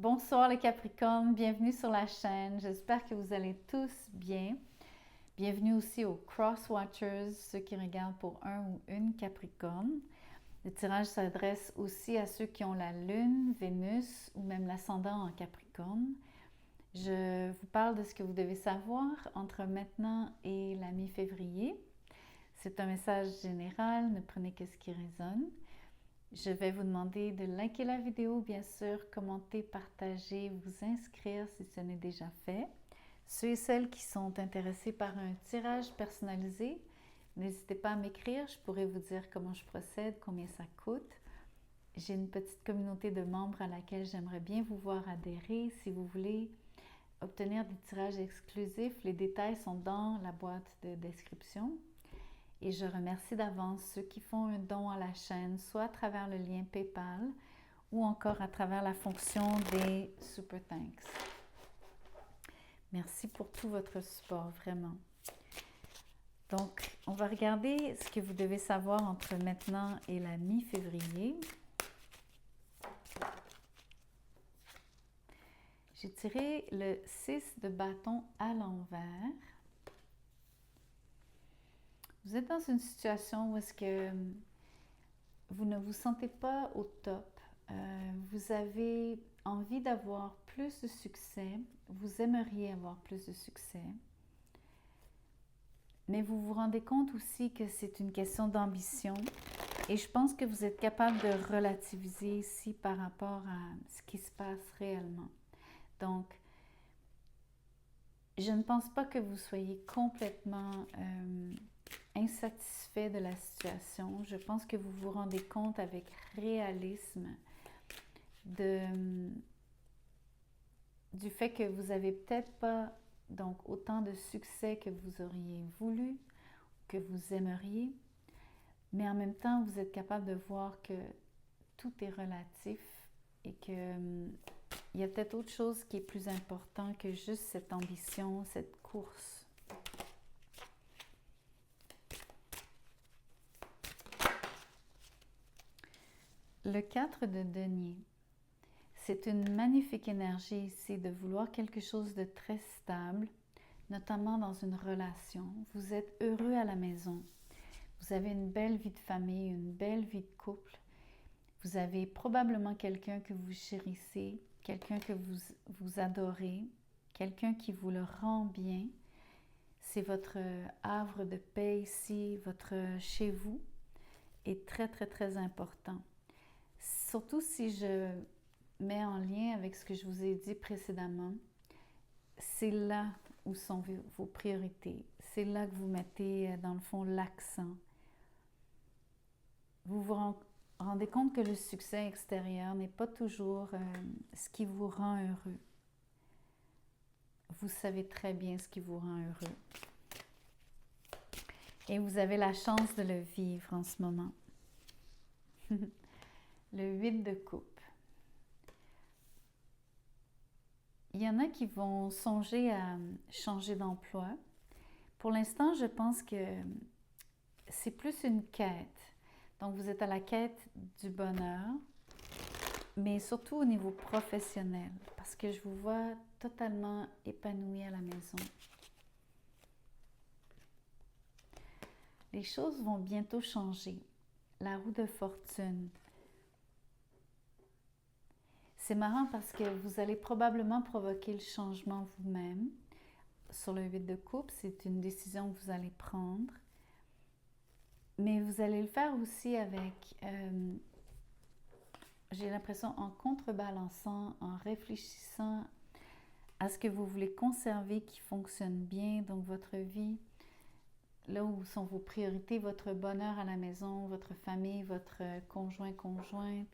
Bonsoir les Capricornes, bienvenue sur la chaîne. J'espère que vous allez tous bien. Bienvenue aussi aux Cross Watchers, ceux qui regardent pour un ou une Capricorne. Le tirage s'adresse aussi à ceux qui ont la Lune, Vénus ou même l'ascendant en Capricorne. Je vous parle de ce que vous devez savoir entre maintenant et la mi-février. C'est un message général, ne prenez que ce qui résonne. Je vais vous demander de liker la vidéo, bien sûr, commenter, partager, vous inscrire si ce n'est déjà fait. Ceux et celles qui sont intéressés par un tirage personnalisé, n'hésitez pas à m'écrire, je pourrais vous dire comment je procède, combien ça coûte. J'ai une petite communauté de membres à laquelle j'aimerais bien vous voir adhérer. Si vous voulez obtenir des tirages exclusifs, les détails sont dans la boîte de description. Et je remercie d'avance ceux qui font un don à la chaîne, soit à travers le lien PayPal ou encore à travers la fonction des Super Thanks. Merci pour tout votre support, vraiment. Donc, on va regarder ce que vous devez savoir entre maintenant et la mi-février. J'ai tiré le 6 de bâton à l'envers. Vous êtes dans une situation où est-ce que vous ne vous sentez pas au top. Vous avez envie d'avoir plus de succès. Vous aimeriez avoir plus de succès. Mais vous vous rendez compte aussi que c'est une question d'ambition. Et je pense que vous êtes capable de relativiser ici par rapport à ce qui se passe réellement. Donc, je ne pense pas que vous soyez complètement insatisfait de la situation. Je pense que vous vous rendez compte avec réalisme du fait que vous n'avez peut-être pas donc autant de succès que vous auriez voulu, que vous aimeriez, mais en même temps, vous êtes capable de voir que tout est relatif et que il y a peut-être autre chose qui est plus important que juste cette ambition, cette course. Le 4 de denier, c'est une magnifique énergie ici de vouloir quelque chose de très stable, notamment dans une relation. Vous êtes heureux à la maison. Vous avez une belle vie de famille, une belle vie de couple. Vous avez probablement quelqu'un que vous chérissez, quelqu'un que vous adorez, quelqu'un qui vous le rend bien. C'est votre havre de paix ici, votre chez vous est très, très, très important. Surtout si je mets en lien avec ce que je vous ai dit précédemment, c'est là où sont vos priorités. C'est là que vous mettez, dans le fond, l'accent. Vous vous rendez compte que le succès extérieur n'est pas toujours ce qui vous rend heureux. Vous savez très bien ce qui vous rend heureux. Et vous avez la chance de le vivre en ce moment. Le 8 de coupe. Il y en a qui vont songer à changer d'emploi. Pour l'instant, je pense que c'est plus une quête. Donc, vous êtes à la quête du bonheur, mais surtout au niveau professionnel, parce que je vous vois totalement épanoui à la maison. Les choses vont bientôt changer. La roue de fortune. C'est marrant parce que vous allez probablement provoquer le changement vous-même. Sur le 8 de coupe, c'est une décision que vous allez prendre. Mais vous allez le faire aussi avec, j'ai l'impression, en contrebalançant, en réfléchissant à ce que vous voulez conserver qui fonctionne bien dans votre vie. Là où sont vos priorités, votre bonheur à la maison, votre famille, votre conjoint-conjointe.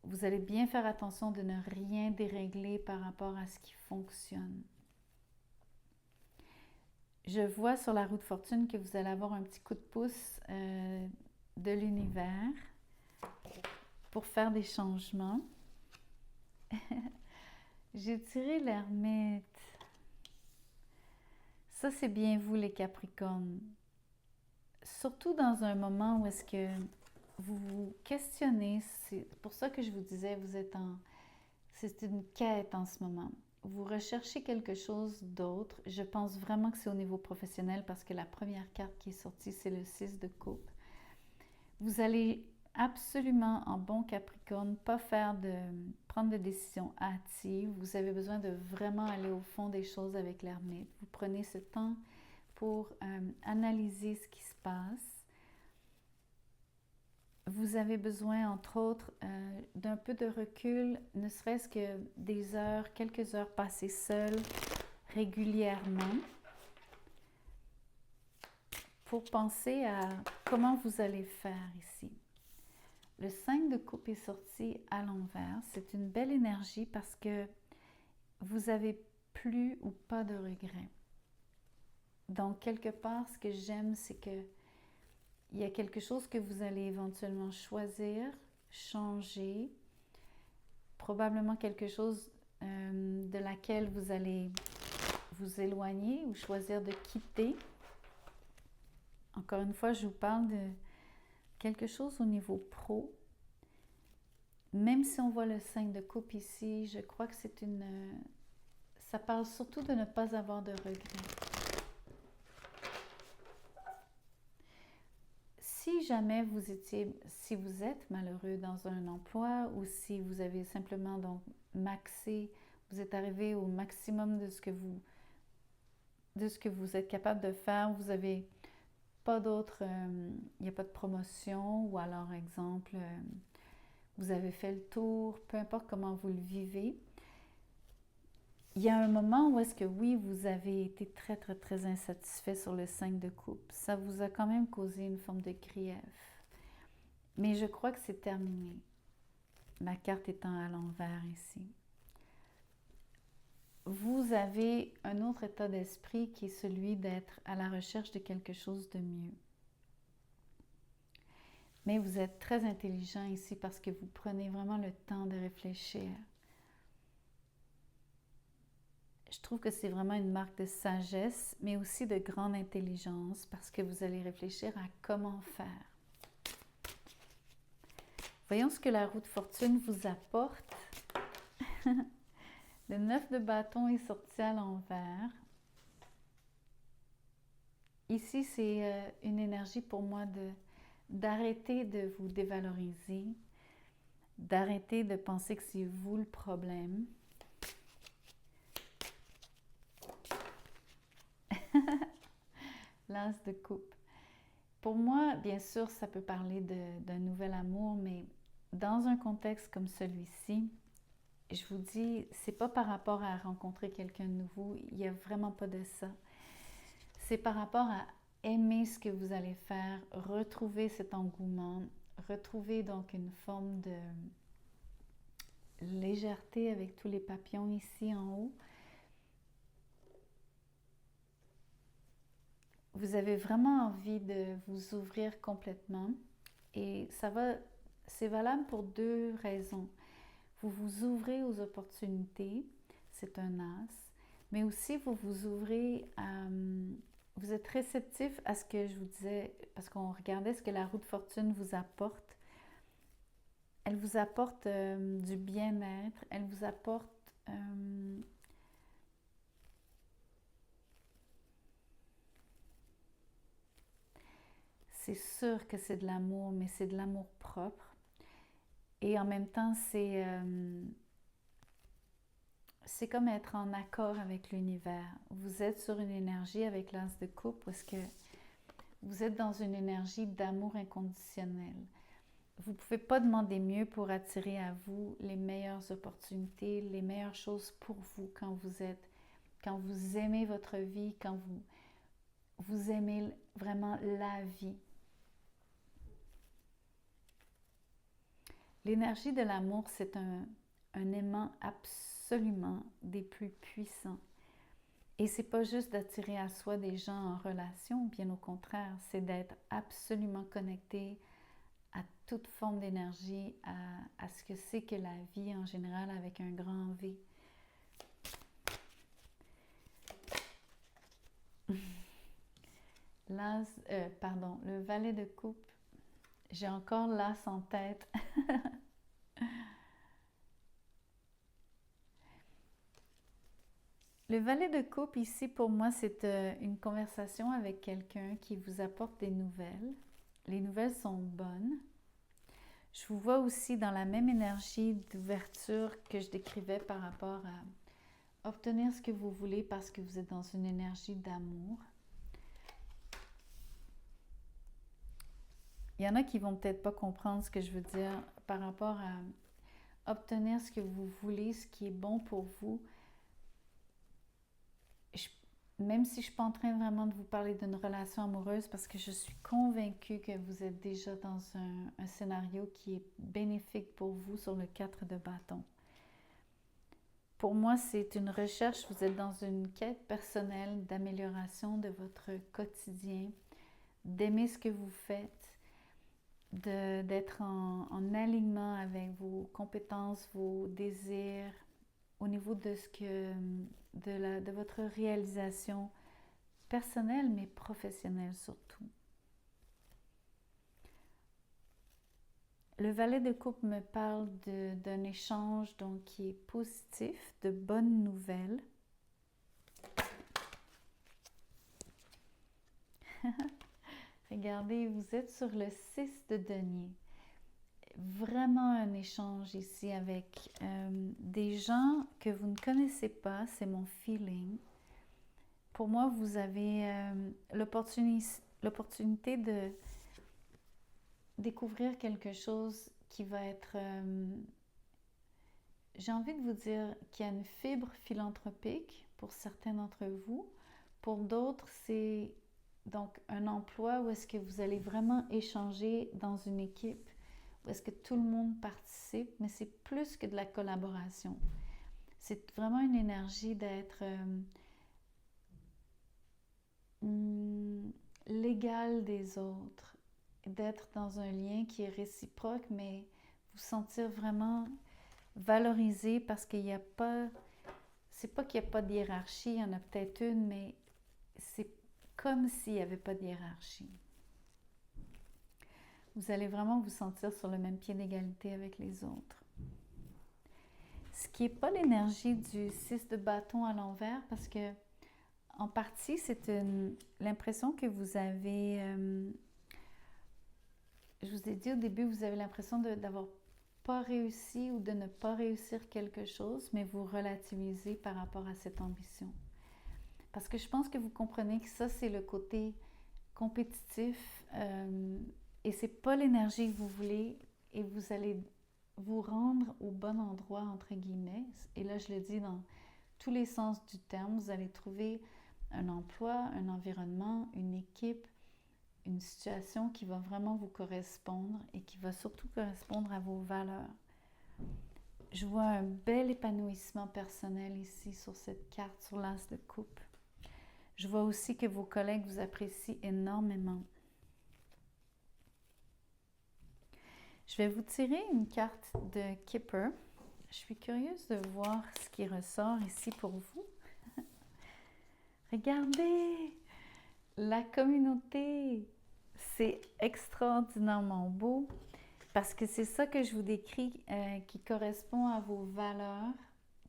Vous allez bien faire attention de ne rien dérégler par rapport à ce qui fonctionne. Je vois sur la roue de fortune que vous allez avoir un petit coup de pouce de l'univers pour faire des changements. J'ai tiré l'ermite. Ça, c'est bien vous, les Capricornes. Surtout dans un moment où est-ce que vous vous questionnez. C'est pour ça que je vous disais, vous êtes en C'est une quête en ce moment. Vous recherchez quelque chose d'autre. Je pense vraiment que c'est au niveau professionnel parce que la première carte qui est sortie, c'est le 6 de coupe. Vous allez absolument, en bon Capricorne, pas prendre de décisions hâtives. Vous avez besoin de vraiment aller au fond des choses avec l'ermite. Vous prenez ce temps pour analyser ce qui se passe. Vous avez besoin, entre autres, d'un peu de recul, ne serait-ce que des heures, quelques heures passées seules régulièrement pour penser à comment vous allez faire ici. Le 5 de coupe est sorti à l'envers. C'est une belle énergie parce que vous avez plus ou pas de regrets. Donc, quelque part, ce que j'aime, c'est que il y a quelque chose que vous allez éventuellement choisir, changer, probablement quelque chose de laquelle vous allez vous éloigner ou choisir de quitter. Encore une fois, je vous parle de quelque chose au niveau pro. Même si on voit le 5 de coupe ici, je crois que c'est ça parle surtout de ne pas avoir de regrets. Si jamais si vous êtes malheureux dans un emploi ou si vous avez simplement donc maxé, vous êtes arrivé au maximum de ce que vous êtes capable de faire, vous n'avez pas d'autre, il n'y a pas de promotion ou alors exemple, vous avez fait le tour, peu importe comment vous le vivez. Il y a un moment où est-ce que oui, vous avez été très, très, très insatisfait sur le 5 de coupe. Ça vous a quand même causé une forme de grief. Mais je crois que c'est terminé. Ma carte étant à l'envers ici. Vous avez un autre état d'esprit qui est celui d'être à la recherche de quelque chose de mieux. Mais vous êtes très intelligent ici parce que vous prenez vraiment le temps de réfléchir. Je trouve que c'est vraiment une marque de sagesse, mais aussi de grande intelligence parce que vous allez réfléchir à comment faire. Voyons ce que la roue de fortune vous apporte. Le 9 de bâton est sorti à l'envers. Ici, c'est une énergie pour moi d'arrêter de vous dévaloriser, d'arrêter de penser que c'est vous le problème. L'as de coupe. Pour moi, bien sûr, ça peut parler d'un nouvel amour, mais dans un contexte comme celui-ci, je vous dis, c'est pas par rapport à rencontrer quelqu'un de nouveau, il n'y a vraiment pas de ça. C'est par rapport à aimer ce que vous allez faire, retrouver cet engouement, retrouver donc une forme de légèreté avec tous les papillons ici en haut. Vous avez vraiment envie de vous ouvrir complètement et c'est valable pour deux raisons. Vous vous ouvrez aux opportunités, c'est un as, mais aussi vous vous ouvrez vous êtes réceptif à ce que je vous disais, parce qu'on regardait ce que la roue de fortune vous apporte. Elle vous apporte du bien-être, elle vous apporte c'est sûr que c'est de l'amour, mais c'est de l'amour propre. Et en même temps, c'est comme être en accord avec l'univers. Vous êtes sur une énergie avec l'as de coupe parce que vous êtes dans une énergie d'amour inconditionnel. Vous ne pouvez pas demander mieux pour attirer à vous les meilleures opportunités, les meilleures choses pour vous quand vous aimez votre vie, quand vous aimez vraiment la vie. L'énergie de l'amour, c'est un aimant absolument des plus puissants. Et c'est pas juste d'attirer à soi des gens en relation, bien au contraire, c'est d'être absolument connecté à toute forme d'énergie, à ce que c'est que la vie en général avec un grand V. Le valet de coupe. J'ai encore l'as en tête. Le valet de coupe ici, pour moi, c'est une conversation avec quelqu'un qui vous apporte des nouvelles. Les nouvelles sont bonnes. Je vous vois aussi dans la même énergie d'ouverture que je décrivais par rapport à obtenir ce que vous voulez parce que vous êtes dans une énergie d'amour. Il y en a qui vont peut-être pas comprendre ce que je veux dire par rapport à obtenir ce que vous voulez, ce qui est bon pour vous. Même si je ne suis pas en train vraiment de vous parler d'une relation amoureuse, parce que je suis convaincue que vous êtes déjà dans un scénario qui est bénéfique pour vous sur le 4 de bâton. Pour moi, c'est une recherche, vous êtes dans une quête personnelle d'amélioration de votre quotidien, d'aimer ce que vous faites, d'être en alignement avec vos compétences, vos désirs, au niveau de de votre réalisation personnelle, mais professionnelle surtout. Le valet de coupe me parle d'un échange donc, qui est positif, de bonnes nouvelles. Regardez, vous êtes sur le 6 de denier. Vraiment un échange ici avec des gens que vous ne connaissez pas, c'est mon feeling. Pour moi, vous avez l'opportunité de découvrir quelque chose qui va être, j'ai envie de vous dire, qui a une fibre philanthropique pour certains d'entre vous. Pour d'autres, c'est donc un emploi où est-ce que vous allez vraiment échanger dans une équipe, où est-ce que tout le monde participe, mais c'est plus que de la collaboration. C'est vraiment une énergie d'être l'égal des autres, d'être dans un lien qui est réciproque, mais vous sentir vraiment valorisé parce qu'il n'y a pas, c'est pas qu'il n'y a pas de hiérarchie, il y en a peut-être une, mais c'est comme s'il n'y avait pas de hiérarchie. Vous allez vraiment vous sentir sur le même pied d'égalité avec les autres. Ce qui n'est pas l'énergie du 6 de bâton à l'envers, parce que en partie, c'est l'impression que vous avez... je vous ai dit au début, vous avez l'impression d'avoir pas réussi ou de ne pas réussir quelque chose, mais vous relativisez par rapport à cette ambition. Parce que je pense que vous comprenez que ça, c'est le côté compétitif et c'est pas l'énergie que vous voulez et vous allez vous rendre au bon endroit, entre guillemets. Et là, je le dis dans tous les sens du terme, vous allez trouver un emploi, un environnement, une équipe, une situation qui va vraiment vous correspondre et qui va surtout correspondre à vos valeurs. Je vois un bel épanouissement personnel ici sur cette carte, sur l'as de coupe. Je vois aussi que vos collègues vous apprécient énormément. Je vais vous tirer une carte de Kipper. Je suis curieuse de voir ce qui ressort ici pour vous. Regardez, la communauté, c'est extraordinairement beau parce que c'est ça que je vous décris qui correspond à vos valeurs,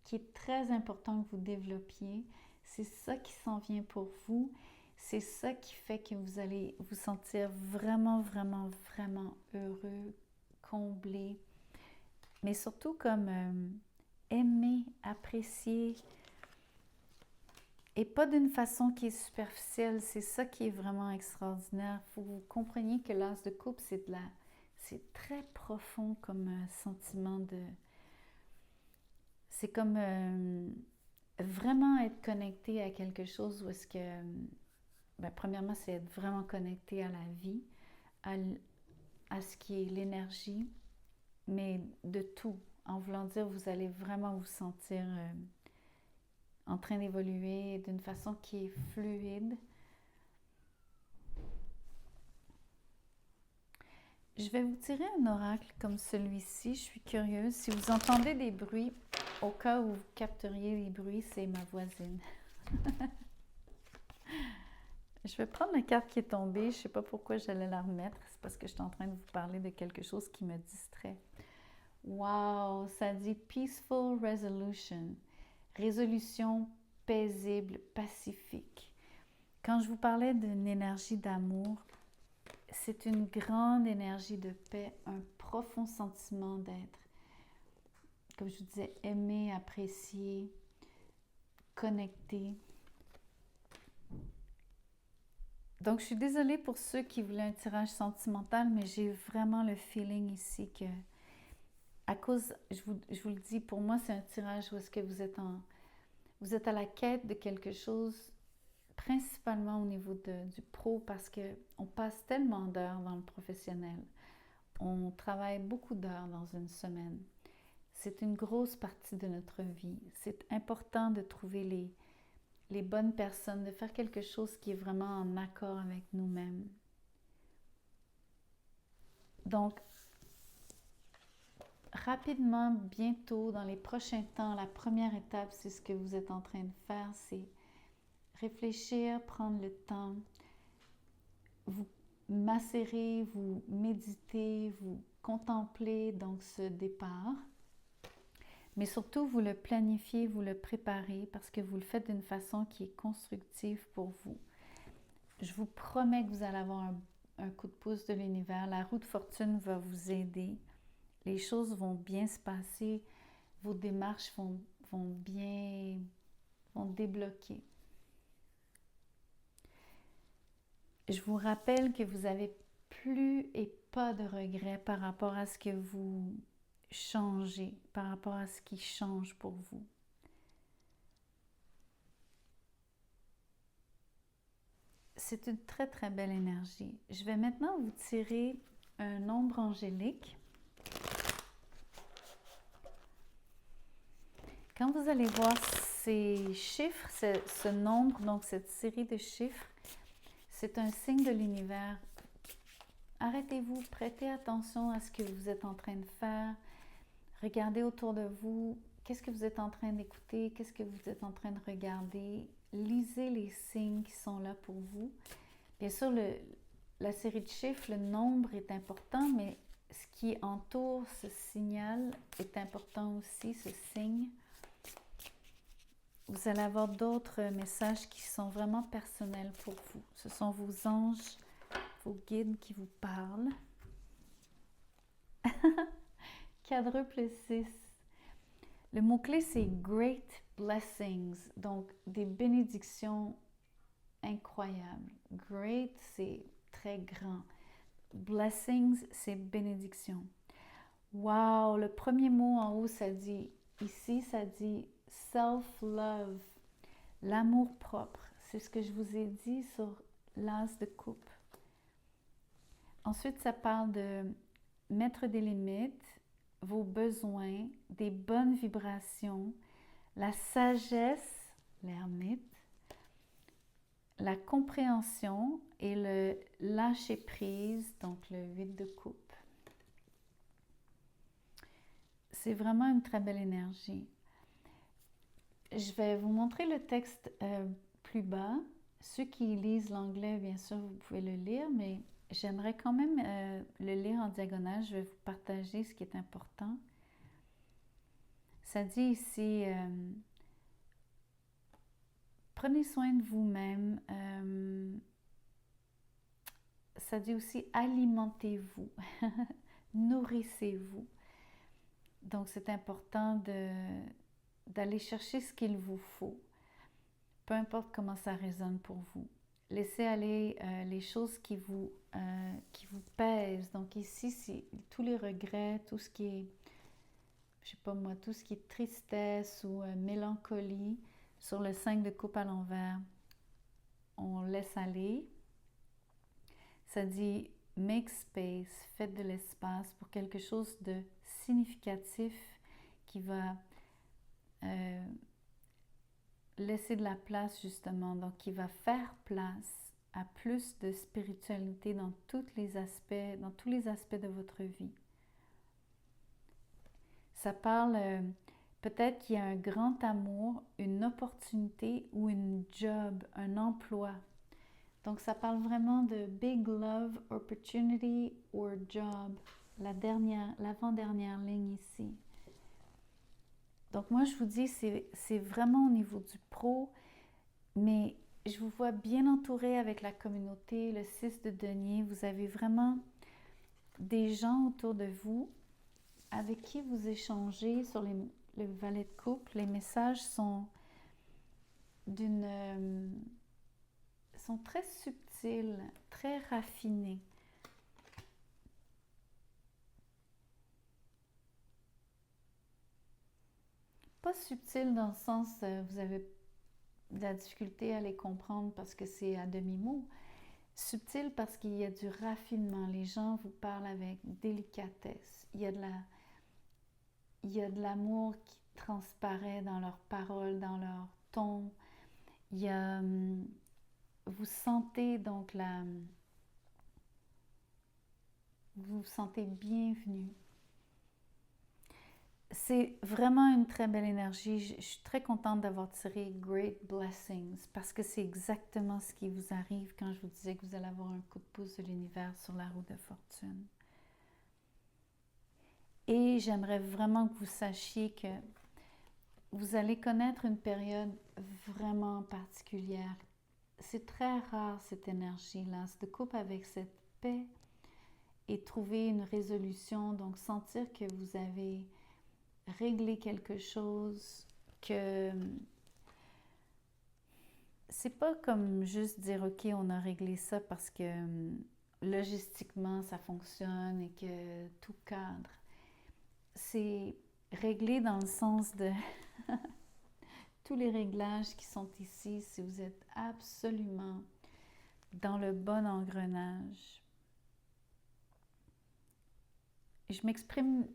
qui est très important que vous développiez. C'est ça qui s'en vient pour vous. C'est ça qui fait que vous allez vous sentir vraiment, vraiment, vraiment heureux, comblé, mais surtout comme aimé, apprécié, et pas d'une façon qui est superficielle. C'est ça qui est vraiment extraordinaire. Il faut que vous compreniez que l'as de coupe, c'est très profond comme sentiment de... C'est comme vraiment être connecté à quelque chose où est-ce que... premièrement, c'est être vraiment connecté à la vie, à ce qui est l'énergie, mais de tout. En voulant dire, vous allez vraiment vous sentir en train d'évoluer d'une façon qui est fluide. Je vais vous tirer un oracle comme celui-ci. Je suis curieuse. Si vous entendez des bruits, au cas où vous capteriez les bruits, c'est ma voisine. Je vais prendre la carte qui est tombée. Je ne sais pas pourquoi j'allais la remettre. C'est parce que je suis en train de vous parler de quelque chose qui me distrait. Wow! Ça dit Peaceful Resolution. Résolution paisible, pacifique. Quand je vous parlais d'une énergie d'amour, c'est une grande énergie de paix, un profond sentiment d'être, comme je vous disais, aimé, apprécié, connecté. Donc, je suis désolée pour ceux qui voulaient un tirage sentimental, mais j'ai vraiment le feeling ici que, à cause, je vous le dis, pour moi, c'est un tirage où est-ce que vous êtes à la quête de quelque chose, principalement au niveau du pro, parce qu'on passe tellement d'heures dans le professionnel. On travaille beaucoup d'heures dans une semaine. C'est une grosse partie de notre vie. C'est important de trouver les bonnes personnes, de faire quelque chose qui est vraiment en accord avec nous-mêmes. Donc, rapidement, bientôt, dans les prochains temps, la première étape, c'est ce que vous êtes en train de faire, c'est réfléchir, prendre le temps, vous macérer, vous méditer, vous contempler donc ce départ. Mais surtout, vous le planifiez, vous le préparez parce que vous le faites d'une façon qui est constructive pour vous. Je vous promets que vous allez avoir un coup de pouce de l'univers. La roue de fortune va vous aider. Les choses vont bien se passer. Vos démarches vont débloquer. Je vous rappelle que vous n'avez plus et pas de regrets par rapport à ce que vous changez, par rapport à ce qui change pour vous. C'est une très très belle énergie. Je vais maintenant vous tirer un nombre angélique. Quand vous allez voir ces chiffres, ce nombre, donc cette série de chiffres, c'est un signe de l'univers. Arrêtez-vous, prêtez attention à ce que vous êtes en train de faire. Regardez autour de vous. Qu'est-ce que vous êtes en train d'écouter? Qu'est-ce que vous êtes en train de regarder? Lisez les signes qui sont là pour vous. Bien sûr, la série de chiffres, le nombre est important, mais ce qui entoure ce signal est important aussi, ce signe. Vous allez avoir d'autres messages qui sont vraiment personnels pour vous. Ce sont vos anges, vos guides qui vous parlent. Quadruple 6. Le mot-clé, c'est Great Blessings, donc des bénédictions incroyables. Great, c'est très grand. Blessings, c'est bénédiction. Wow, le premier mot en haut, ça dit self-love, l'amour propre. C'est ce que je vous ai dit sur l'as de coupe. Ensuite, ça parle de mettre des limites, vos besoins, des bonnes vibrations, la sagesse, l'ermite, la compréhension et le lâcher prise, donc le 8 de coupe. C'est vraiment une très belle énergie. Je vais vous montrer le texte plus bas. Ceux qui lisent l'anglais, bien sûr, vous pouvez le lire, mais j'aimerais quand même le lire en diagonale. Je vais vous partager ce qui est important. Ça dit ici, prenez soin de vous-même. Ça dit aussi, alimentez-vous, nourrissez-vous. Donc, c'est important d'aller chercher ce qu'il vous faut, peu importe comment ça résonne pour vous. Laissez aller les choses qui vous pèsent. Donc ici, c'est tous les regrets, tout ce qui est, je sais pas moi, tout ce qui est tristesse ou mélancolie. Sur le 5 de coupe à l'envers, on laisse aller. Ça dit « make space », faites de l'espace pour quelque chose de significatif qui va laisser de la place justement, donc qui va faire place à plus de spiritualité dans tous les aspects de votre vie. Ça parle peut-être qu'il y a un grand amour, une opportunité ou une job, un emploi. Donc ça parle vraiment de big love, opportunity or job, l'avant-dernière ligne ici. Donc moi je vous dis, c'est vraiment au niveau du pro, Mais je vous vois bien entouré avec la communauté, le 6 de denier. Vous avez vraiment des gens autour de vous avec qui vous échangez sur le valet de coupe. Les messages sont sont très subtils, très raffinés. Pas subtils dans le sens, vous avez de la difficulté à les comprendre parce que c'est à demi-mot. Subtil parce qu'il y a du raffinement. Les gens vous parlent avec délicatesse. Il y a de l'amour qui transparaît dans leurs paroles, dans leur ton. Il y a, vous sentez donc vous vous sentez bienvenu. C'est vraiment une très belle énergie. Je suis très contente d'avoir tiré Great Blessings parce que c'est exactement ce qui vous arrive quand je vous disais que vous allez avoir un coup de pouce de l'univers sur la roue de fortune. Et j'aimerais vraiment que vous sachiez que vous allez connaître une période vraiment particulière. C'est très rare cette énergie-là, se coupe avec cette paix et trouver une résolution, donc sentir que vous avez réglé quelque chose, que c'est pas comme juste dire ok on a réglé ça parce que logistiquement ça fonctionne et que tout cadre. C'est réglé dans le sens de tous les réglages qui sont ici, si vous êtes absolument dans le bon engrenage. Je m'exprime,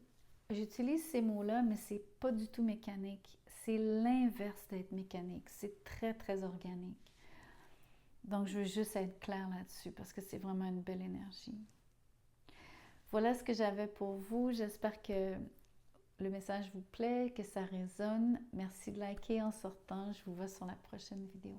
j'utilise ces mots-là, mais c'est pas du tout mécanique. C'est l'inverse d'être mécanique. C'est très, très organique. Donc, je veux juste être claire là-dessus parce que c'est vraiment une belle énergie. Voilà ce que j'avais pour vous. J'espère que le message vous plaît, que ça résonne. Merci de liker en sortant. Je vous vois sur la prochaine vidéo.